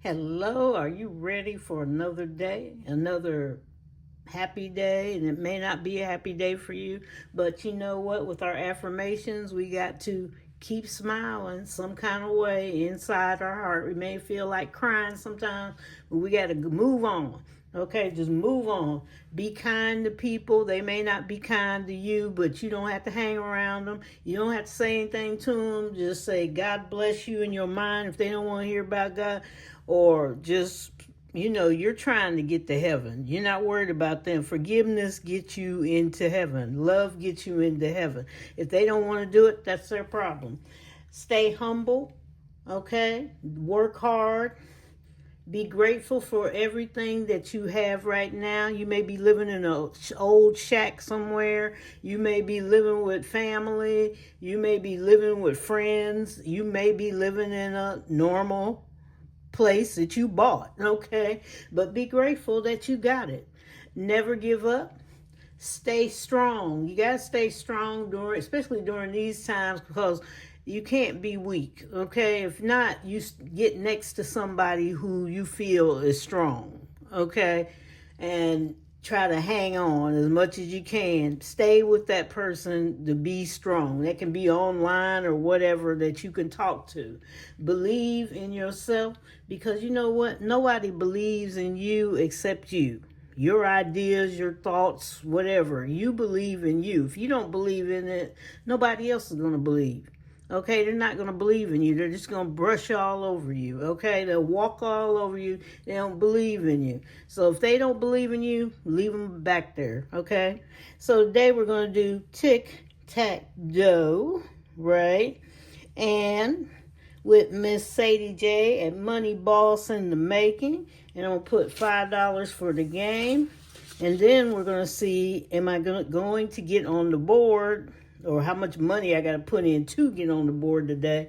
Hello, are you ready for another day? Another happy day? And it may not be a happy day for you, but you know what? With our affirmations, we got to keep smiling some kind of way inside our heart. We may feel like crying sometimes, but we got to move on. Okay, just move on. Be kind to people. They may not be kind to you, but you don't have to hang around them. You don't have to say anything to them. Just say, God bless you in your mind if they don't want to hear about God. Or just, you're trying to get to heaven. You're not worried about them. Forgiveness gets you into heaven. Love gets you into heaven. If they don't want to do it, that's their problem. Stay humble, okay? Work hard. Be grateful for everything that you have right now. You may be living in an old shack somewhere. You may be living with family. You may be living with friends. You may be living in a normal place that you bought, okay? But be grateful that you got it. Never give up. Stay strong. You got to stay strong especially during these times, because you can't be weak, okay? If not, you get next to somebody who you feel is strong, okay? And try to hang on as much as you can. Stay with that person to be strong. That can be online or whatever that you can talk to. Believe in yourself, because you know what? Nobody believes in you except you. Your ideas, your thoughts, whatever. You believe in you. If you don't believe in it, nobody else is going to believe. Okay, they're not going to believe in you. They're just going to brush all over you. Okay, they'll walk all over you. They don't believe in you. So if they don't believe in you, leave them back there. Okay, so today we're going to do tic-tac-toe, right? And with Miss Sadie J at Money Boss in the Making. And I'm going to put $5 for the game. And then we're going to see, am I going to get on the board, or how much money I got to put in to get on the board today.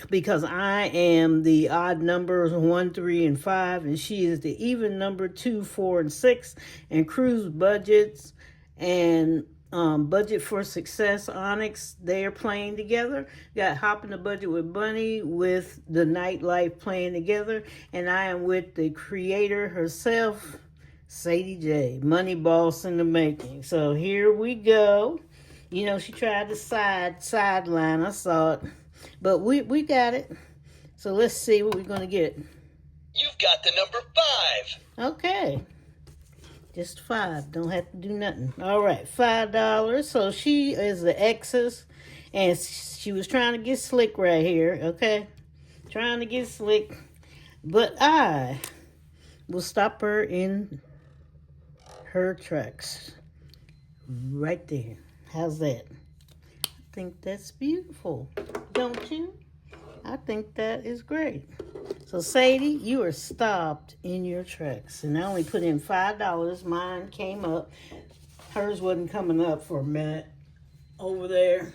Because I am the odd numbers 1, 3, and 5, and she is the even number 2, 4, and 6. And Cruise Budgets and Budget for Success Onyx, they are playing together. Got Hop in the Budget with Bunny with the Nightlife playing together. And I am with the creator herself, Sadie J, Money Boss in the Making. So here we go. You know, she tried to sideline. I saw it. But we got it. So let's see what we're going to get. You've got the number 5. Okay. Just 5. Don't have to do nothing. All right, $5. So she is the X's. And she was trying to get slick right here. Okay. Trying to get slick. But I will stop her in her tracks right there. How's that? I think that's beautiful, don't you? I think that is great. So Sadie, you are stopped in your tracks, and I only put in $5. Mine came up. Hers wasn't coming up for a minute over there,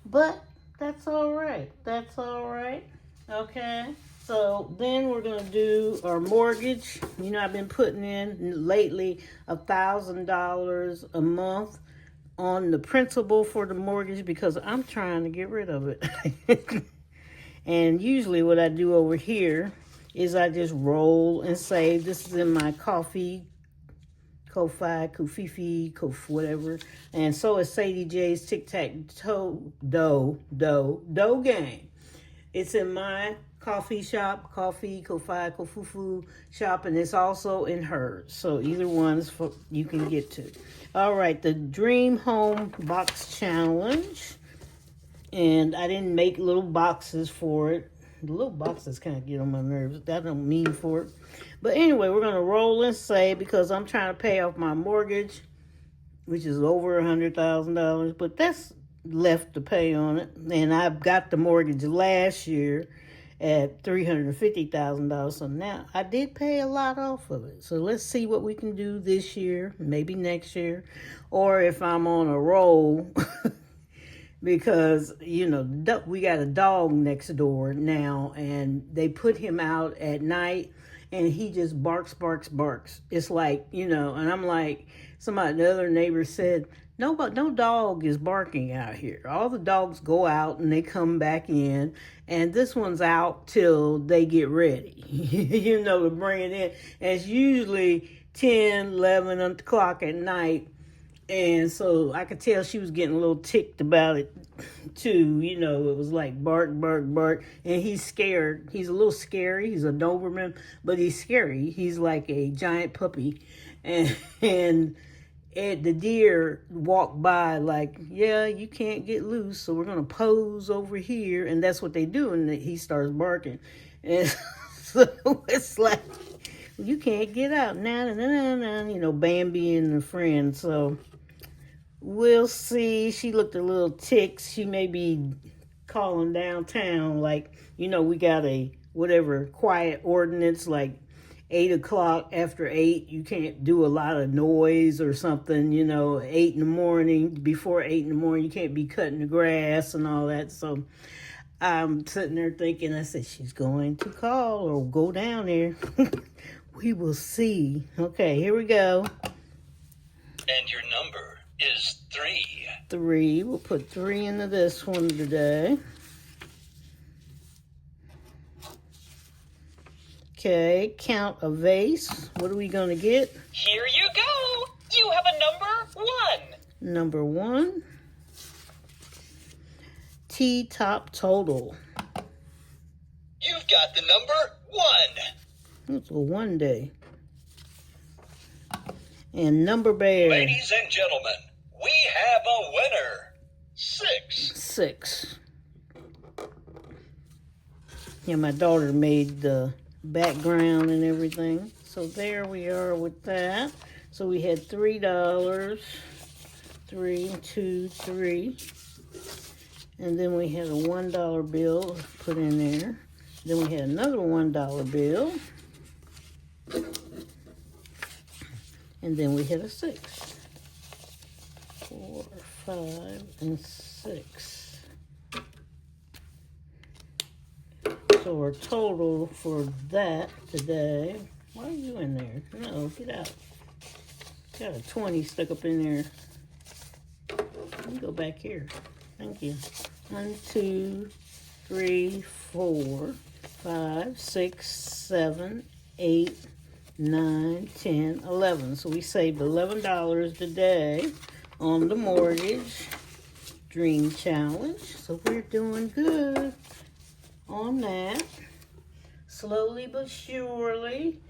but that's all right. That's all right. Okay. So then we're going to do our mortgage. You know, I've been putting in lately $1,000 a month on the principal for the mortgage, because I'm trying to get rid of it. And usually what I do over here is I just roll and save. This is in my Ko-fi, Kofifi, whatever. And so is Sadie J's tic-tac-toe dough game. It's in my coffee shop, Ko-fi, Kofufu shop, and it's also in hers. So either one is you can get to. All right, the Dream Home Box Challenge. And I didn't make little boxes for it. The little boxes kind of get on my nerves. That don't mean for it. But anyway, we're going to roll and save, because I'm trying to pay off my mortgage, which is over $100,000. But that's left to pay on it. And I've got the mortgage last year at $350,000. So now I did pay a lot off of it. So let's see what we can do this year, maybe next year, or if I'm on a roll. Because, you know, we got a dog next door now, and they put him out at night, and he just barks. It's like, you know, and I'm like, the other neighbor said, no dog is barking out here. All the dogs go out and they come back in, and this one's out till they get ready, to bring it in. And it's usually 10, 11 o'clock at night, and so I could tell she was getting a little ticked about it too. It was like bark, bark, bark, and he's scared. He's a little scary. He's a Doberman, but he's scary. He's like a giant puppy, and the deer walked by like, yeah, you can't get loose, so we're gonna pose over here, and that's what they do, and he starts barking, and so it's like, you can't get out, Bambi and the friend. So we'll see. She looked a little ticked. She may be calling downtown, like, we got a whatever quiet ordinance, like 8 o'clock, after 8, you can't do a lot of noise or something, 8 in the morning, before 8 in the morning, you can't be cutting the grass and all that. So I'm sitting there thinking, I said, she's going to call or go down there. We will see. Okay, here we go. And your number is 3. 3. We'll put 3 into this one today. Okay, count a vase. What are we going to get? Here you go. You have a number 1. Number 1. T-top total. You've got the number 1. It's a 1 day. And number bear. Ladies and gentlemen, we have a winner. 6. 6. Yeah, my daughter made the background and everything. So there we are with that. So we had $3. 3, 2, 3. And then we had a $1 bill put in there. Then we had another $1 bill. And then we had a 6. 4, 5, and 6. So our total for that today, why are you in there? No, get out. Got a 20 stuck up in there. Let me go back here. Thank you. 1, 2, 3, 4, 5, 6, 7, 8, 9, 10, 11. So we saved $11 today on the mortgage dream challenge. So we're doing good on that, slowly but surely.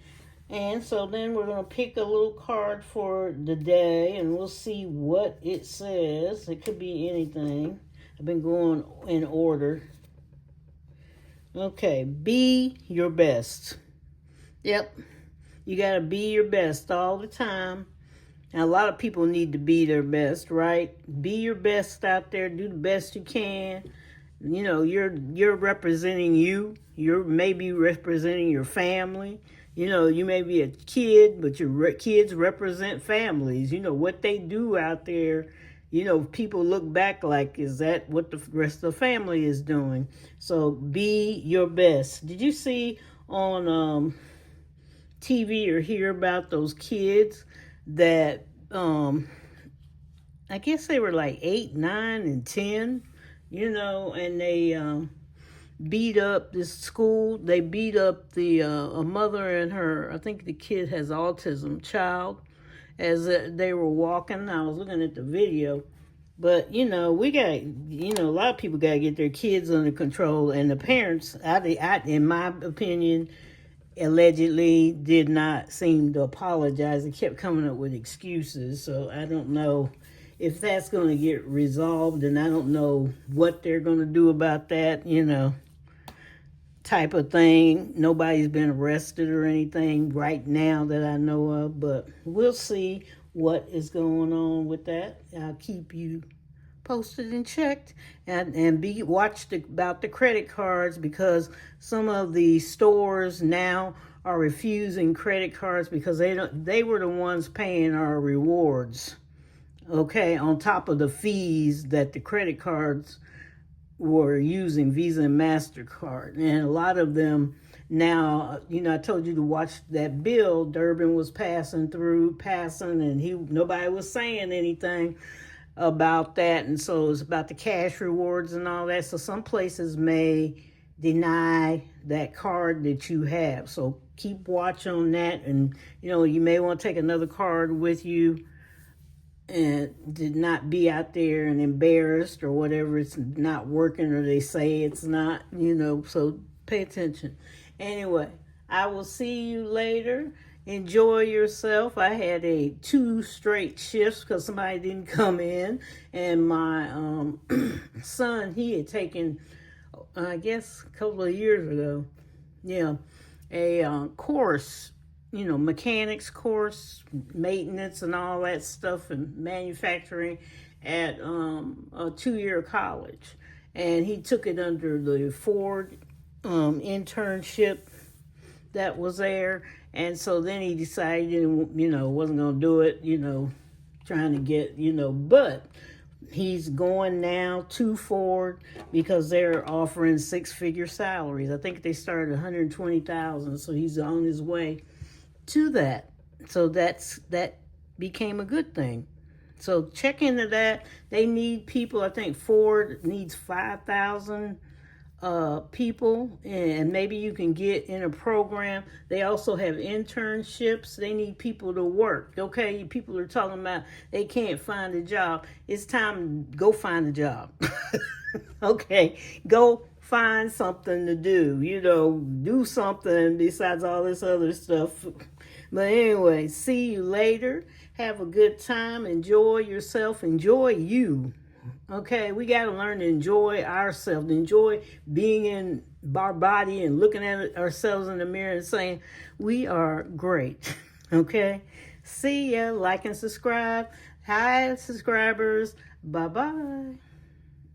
And so then we're going to pick a little card for the day, and we'll see what it says. It could be anything. I've been going in order. Okay, be your best. Yep, you got to be your best all the time. Now, a lot of people need to be their best, right? Be your best out there. Do the best you can. You're representing you. You're maybe representing your family. You may be a kid, but your kids represent families. What they do out there, people look back like, is that what the rest of the family is doing? So be your best. Did you see on TV or hear about those kids that, I guess they were like 8, 9, and 10, and they beat up this school. They beat up a mother and her, I think the kid has autism, child, as they were walking. I was looking at the video. But, we got, a lot of people got to get their kids under control. And the parents, in my opinion, allegedly did not seem to apologize. They kept coming up with excuses. So I don't know if that's going to get resolved. And I don't know what they're going to do about that, type of thing. Nobody's been arrested or anything right now that I know of, but we'll see what is going on with that. I'll keep you posted and checked, and watched about the credit cards, because some of the stores now are refusing credit cards because they were the ones paying our rewards, okay, on top of the fees that the credit cards were using, Visa and MasterCard. And a lot of them now, I told you to watch that bill Durbin was passing, and nobody was saying anything. about that, and so it's about the cash rewards and all that. So some places may deny that card that you have. So keep watch on that, and you may want to take another card with you and did not be out there and embarrassed or whatever it's not working or they say it's not, so pay attention. Anyway, I will see you later. Enjoy yourself. I had 2 straight shifts because somebody didn't come in, and my son, he had taken, I guess, a couple of years ago, a course, mechanics course, maintenance and all that stuff, and manufacturing at a 2-year college. And he took it under the Ford internship that was there. And so then he decided, wasn't going to do it, trying to get, but he's going now to Ford because they're offering 6-figure salaries. I think they started 120,000, so he's on his way to that. So that became a good thing. So check into that. They need people. I think Ford needs 5,000 people, and maybe you can get in a program. They also have internships. They need people to work. Okay, people are talking about they can't find a job. It's time to go find a job. Okay, go find something to do. Do something besides all this other stuff. But anyway, see you later. Have a good time. Enjoy yourself. Enjoy you. Okay, we got to learn to enjoy ourselves, enjoy being in our body and looking at ourselves in the mirror and saying, we are great. Okay, see ya. Like and subscribe. Hi, subscribers. Bye-bye.